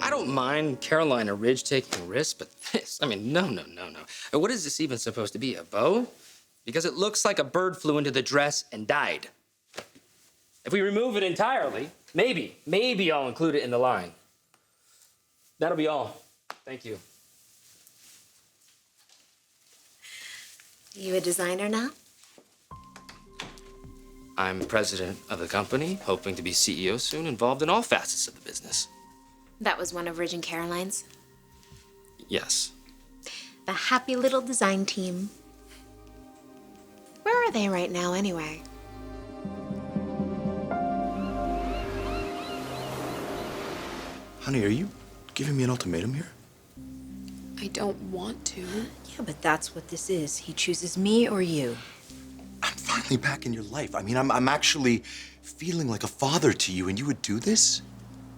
I don't mind Caroline or Ridge taking risks, but this, I mean, no. What is this even supposed to be, a bow? Because it looks like a bird flew into the dress and died. If we remove it entirely, maybe I'll include it in the line. That'll be all. Thank you. You a designer now? I'm president of the company, hoping to be CEO soon, involved in all facets of the business. That was one of Ridge and Caroline's. Yes. The happy little design team. Where are they right now, anyway? Honey, are you giving me an ultimatum here? I don't want to. Yeah, but that's what this is. He chooses me or you. I'm finally back in your life. I mean, I'm actually feeling like a father to you, and you would do this?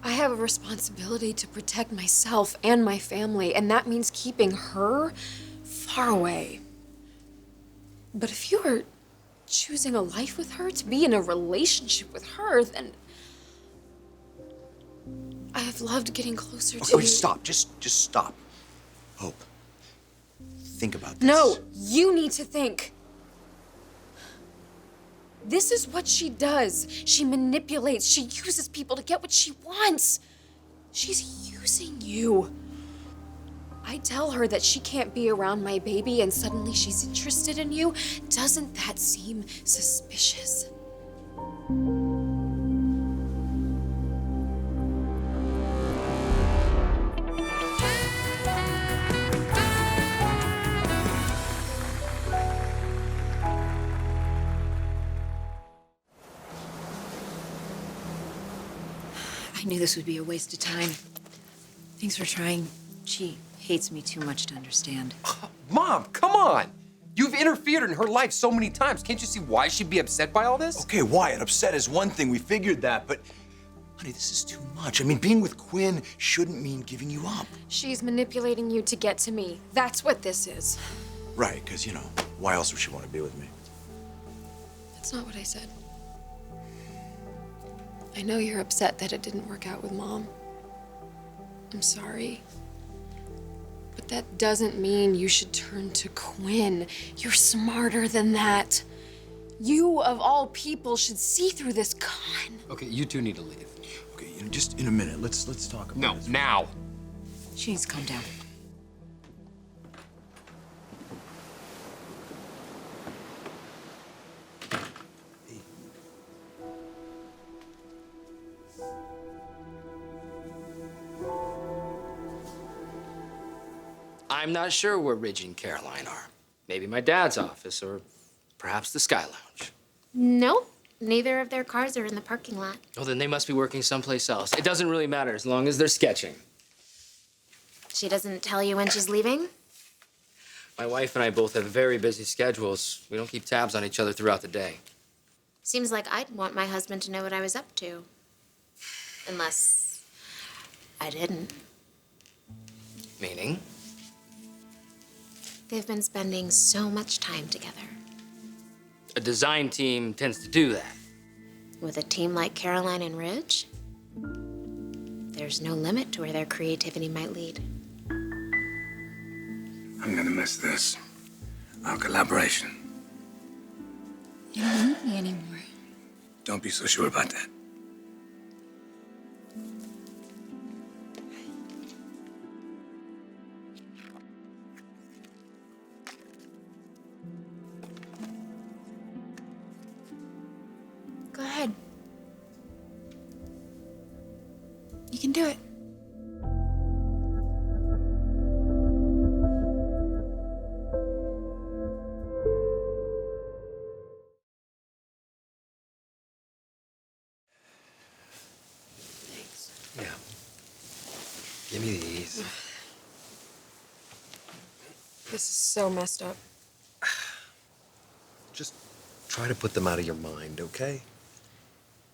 I have a responsibility to protect myself and my family, and that means keeping her far away. But if you are choosing a life with her, to be in a relationship with her, then I have loved getting closer to you. Wait, stop. Just stop. Hope. Think about this. No, you need to think. This is what she does. She manipulates. She uses people to get what she wants. She's using you. I tell her that she can't be around my baby and suddenly she's interested in you. Doesn't that seem suspicious? I knew this would be a waste of time. Thanks for trying. She hates me too much to understand. Mom, come on! You've interfered in her life so many times. Can't you see why she'd be upset by all this? Okay, Wyatt, upset is one thing. We figured that, but honey, this is too much. I mean, being with Quinn shouldn't mean giving you up. She's manipulating you to get to me. That's what this is. Right, because, you know, why else would she want to be with me? That's not what I said. I know you're upset that it didn't work out with Mom. I'm sorry. But that doesn't mean you should turn to Quinn. You're smarter than that. You, of all people, should see through this con. Okay, you two need to leave. Okay, you know, just in a minute. Let's talk about No, this. now. She needs to calm down. I'm not sure where Ridge and Caroline are. Maybe my dad's office, or perhaps the Sky Lounge. Nope. Neither of their cars are in the parking lot. Oh, then they must be working someplace else. It doesn't really matter as long as they're sketching. She doesn't tell you when she's leaving? My wife and I both have very busy schedules. We don't keep tabs on each other throughout the day. Seems like I'd want my husband to know what I was up to. Unless I didn't. Meaning? They've been spending so much time together. A design team tends to do that. With a team like Caroline and Ridge, there's no limit to where their creativity might lead. I'm gonna miss this. Our collaboration. You don't need me anymore. Don't be so sure about that. Go ahead. You can do it. Yeah. Give me these. This is so messed up. Just try to put them out of your mind, okay?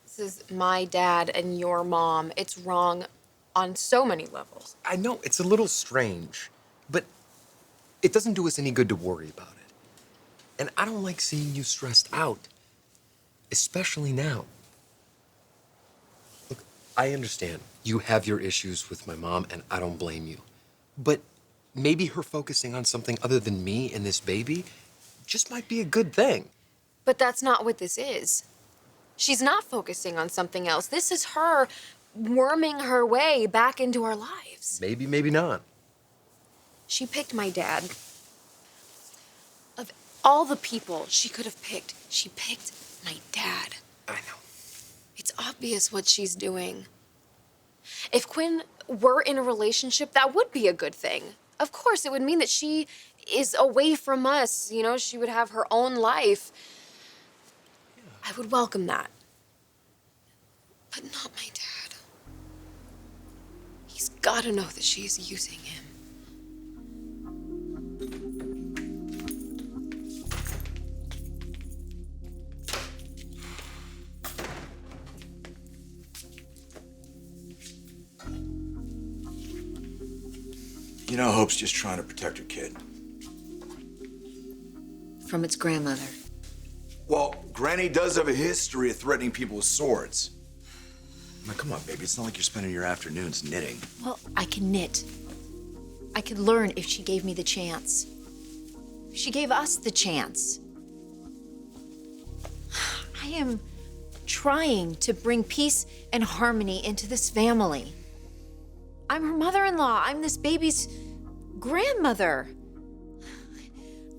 This is my dad and your mom. It's wrong on so many levels. I know it's a little strange, but it doesn't do us any good to worry about it. And I don't like seeing you stressed out, especially now. Look, I understand. You have your issues with my mom, and I don't blame you. But maybe her focusing on something other than me and this baby just might be a good thing. But that's not what this is. She's not focusing on something else. This is her worming her way back into our lives. Maybe, maybe not. She picked my dad. Of all the people she could have picked, she picked my dad. I know. It's obvious what she's doing. If Quinn were in a relationship, that would be a good thing. Of course, it would mean that she is away from us. You know, she would have her own life. I would welcome that. But not my dad. He's got to know that she's using him. You know, Hope's just trying to protect her kid. From its grandmother. Well, Granny does have a history of threatening people with swords. Now, come on, baby. It's not like you're spending your afternoons knitting. Well, I can knit. I could learn if she gave me the chance. If she gave us the chance. I am trying to bring peace and harmony into this family. I'm her mother-in-law. I'm this baby's grandmother.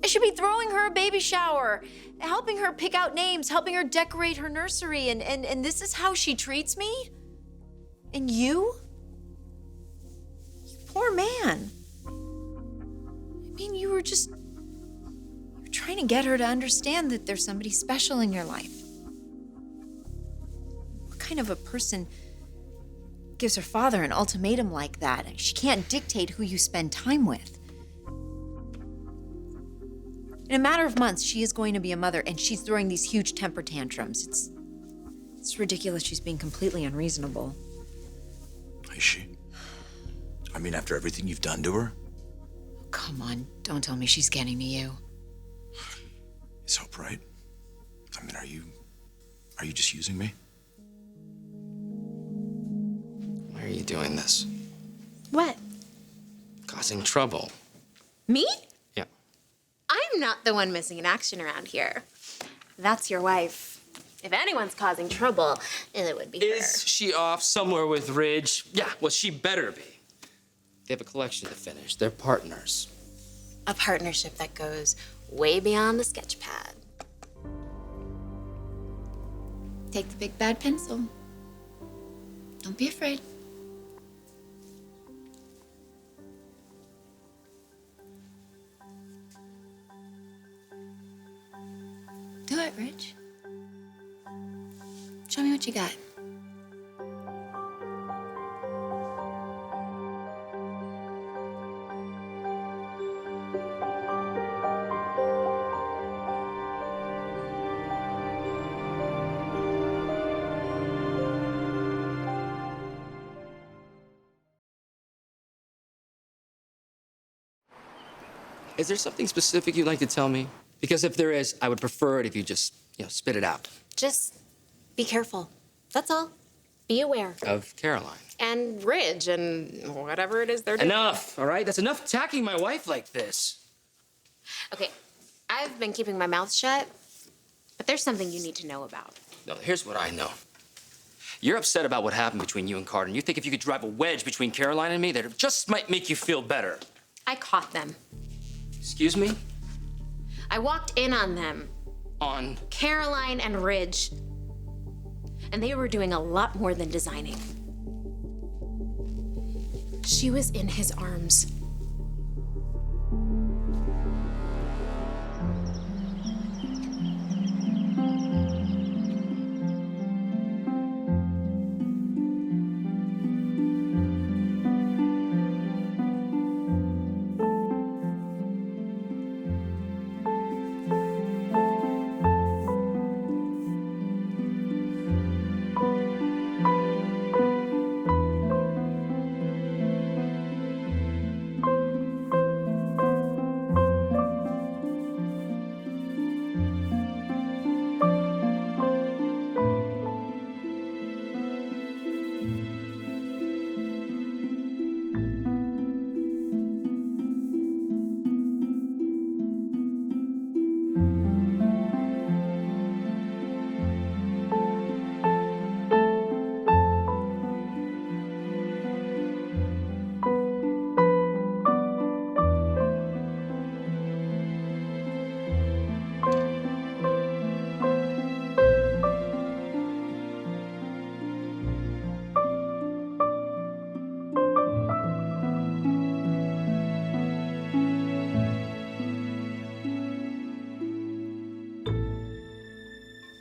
I should be throwing her a baby shower, helping her pick out names, helping her decorate her nursery, and this is how she treats me? And you? You poor man. I mean, you were trying to get her to understand that there's somebody special in your life. What kind of a person gives her father an ultimatum like that? She can't dictate who you spend time with. In a matter of months, she is going to be a mother, and she's throwing these huge temper tantrums. It's ridiculous. She's being completely unreasonable. Is she? I mean, after everything you've done to her? Come on, don't tell me she's getting to you. It's Hope, right? I mean, are you just using me? Why are you doing this? What? Causing trouble. Me? Yeah. I'm not the one missing in action around here. That's your wife. If anyone's causing trouble, it would be her. Is she off somewhere with Ridge? Yeah, well, she better be. They have a collection to finish. They're partners. A partnership that goes way beyond the sketch pad. Take the big bad pencil. Don't be afraid. Do it, Rich. Show me what you got. Is there something specific you'd like to tell me? Because if there is, I would prefer it if you just, spit it out. Just be careful. That's all. Be aware. Of Caroline. And Ridge and whatever it is they're doing. Enough, all right? That's enough attacking my wife like this. Okay, I've been keeping my mouth shut, but there's something you need to know about. No, here's what I know. You're upset about what happened between you and Carter, and you think if you could drive a wedge between Caroline and me, that it just might make you feel better. I caught them. Excuse me? I walked in on them. On? Caroline and Ridge. And they were doing a lot more than designing. She was in his arms.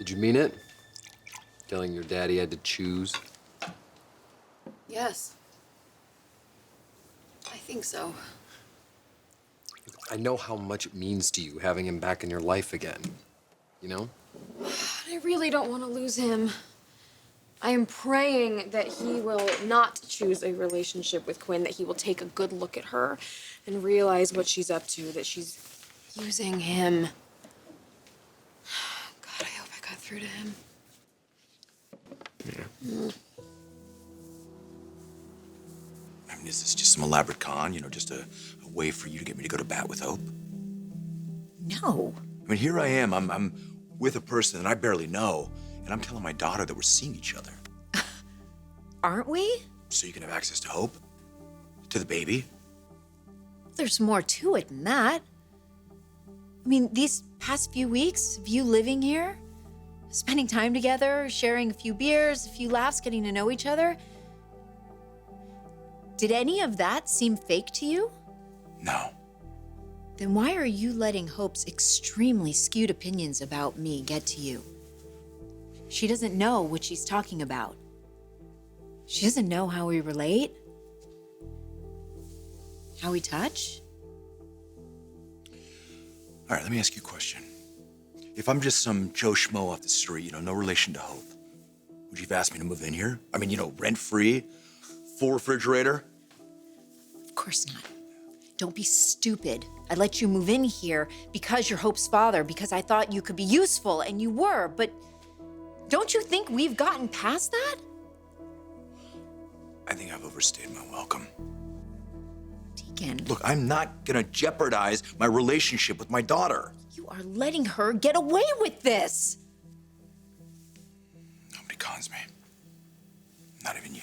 Did you mean it? Telling your dad he had to choose? Yes. I think so. I know how much it means to you having him back in your life again. You know? I really don't want to lose him. I am praying that he will not choose a relationship with Quinn, that he will take a good look at her and realize what she's up to, that she's using him. God, I hope I got through to him. Yeah. I mean, is this just some elaborate con? You know, just a way for you to get me to go to bat with Hope? No. I mean, here I am. I'm with a person that I barely know, and I'm telling my daughter that we're seeing each other. Aren't we? So you can have access to Hope? To the baby? There's more to it than that. I mean, these past few weeks of you living here, spending time together, sharing a few beers, a few laughs, getting to know each other. Did any of that seem fake to you? No. Then why are you letting Hope's extremely skewed opinions about me get to you? She doesn't know what she's talking about. She doesn't know how we relate, how we touch. All right, let me ask you a question. If I'm just some Joe Schmo off the street, you know, no relation to Hope, would you have asked me to move in here? I mean, you know, rent-free, full refrigerator? Of course not. Don't be stupid. I let you move in here because you're Hope's father, because I thought you could be useful, and you were, but don't you think we've gotten past that? I think I've overstayed my welcome. Deacon, Look, I'm not gonna jeopardize my relationship with my daughter. you are letting her get away with this. Nobody cons me. Not even you.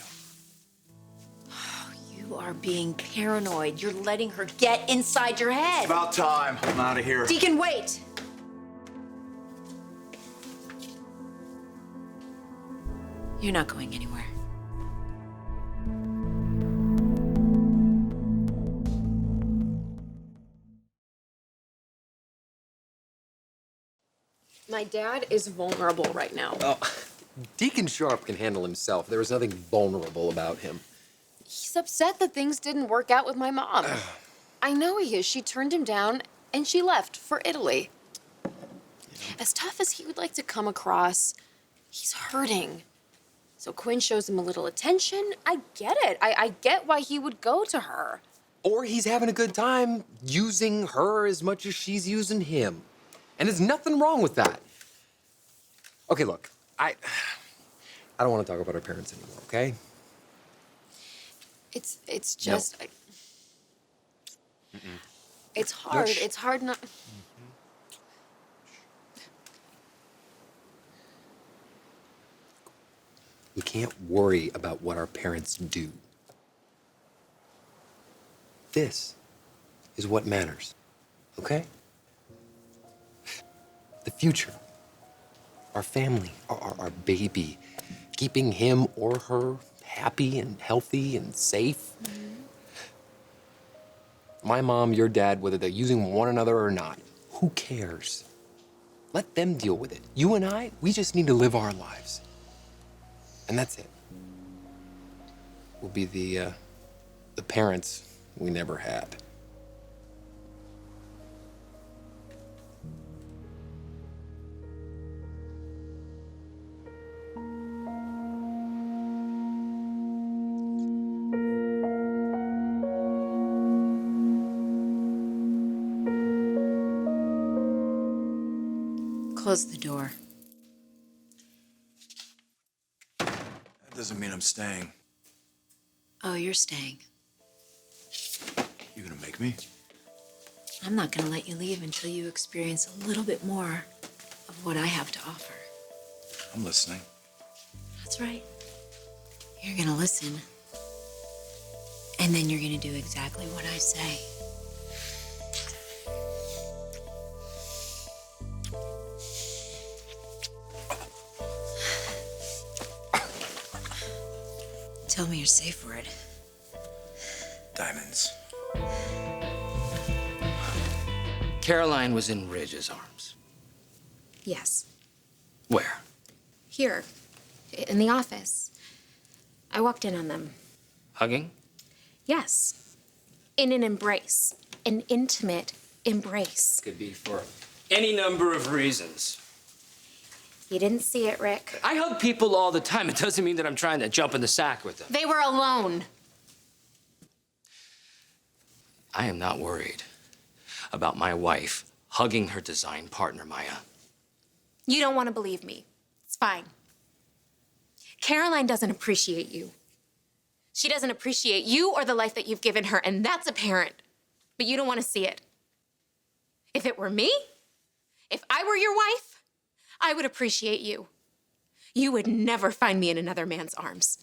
You are being paranoid. You're letting her get inside your head. About time. I'm out of here. Deacon, wait. You're not going anywhere. My dad is vulnerable right now. Oh, Deacon Sharp can handle himself. There was nothing vulnerable about him. He's upset that things didn't work out with my mom. I know he is. She turned him down, and she left for Italy. As tough as he would like to come across, he's hurting. So Quinn shows him a little attention. I get it. I get why he would go to her. Or he's having a good time using her as much as she's using him. And there's nothing wrong with that. Okay, look, I don't want to talk about our parents anymore, okay? It's just... It's hard. shh. It's hard not... We can't worry about what our parents do. This is what matters, okay? The future, our family, our baby, keeping him or her happy and healthy and safe. My mom, your dad, whether they're using one another or not, who cares? Let them deal with it. You and I, we just need to live our lives. And that's it. We'll be the parents we never had. Close the door. That doesn't mean I'm staying. Oh, you're staying. You gonna make me? I'm not gonna let you leave until you experience a little bit more of what I have to offer. I'm listening. That's right. You're gonna listen. And then you're gonna do exactly what I say. Tell me your safe word. Diamonds. Caroline was in Ridge's arms. Yes. Where? Here, in the office. I walked in on them. Hugging? Yes. In an embrace. An intimate embrace. Could be for any number of reasons. You didn't see it, Rick. I hug people all the time. It doesn't mean that I'm trying to jump in the sack with them. They were alone. I am not worried about my wife hugging her design partner, Maya. You don't want to believe me. It's fine. Caroline doesn't appreciate you. She doesn't appreciate you or the life that you've given her, and that's apparent. But you don't want to see it. If it were me, if I were your wife, I would appreciate you. You would never find me in another man's arms.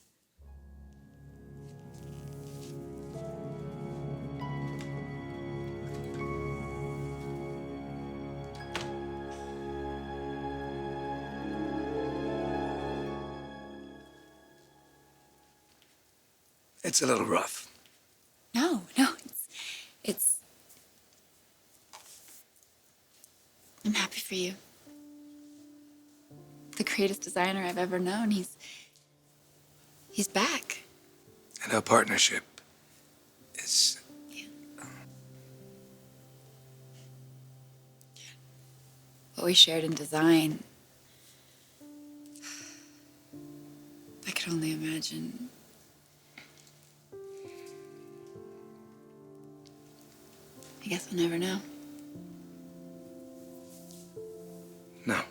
It's a little rough. No, it's. I'm happy for you. The greatest designer I've ever known. He's back. And our partnership is. What we shared in design. I could only imagine. I guess I'll never know. No.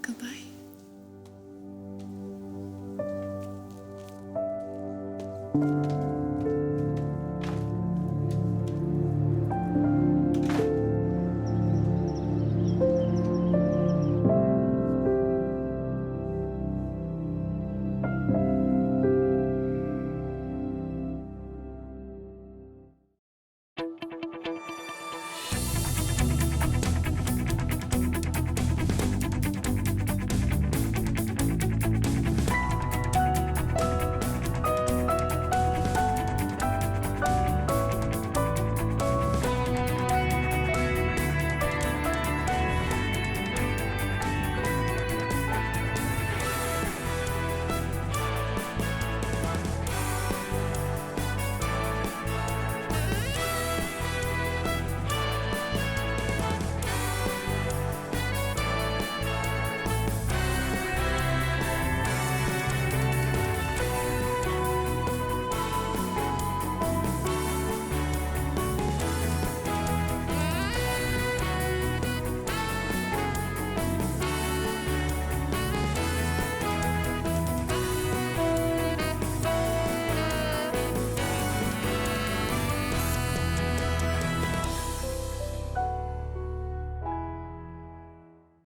Goodbye.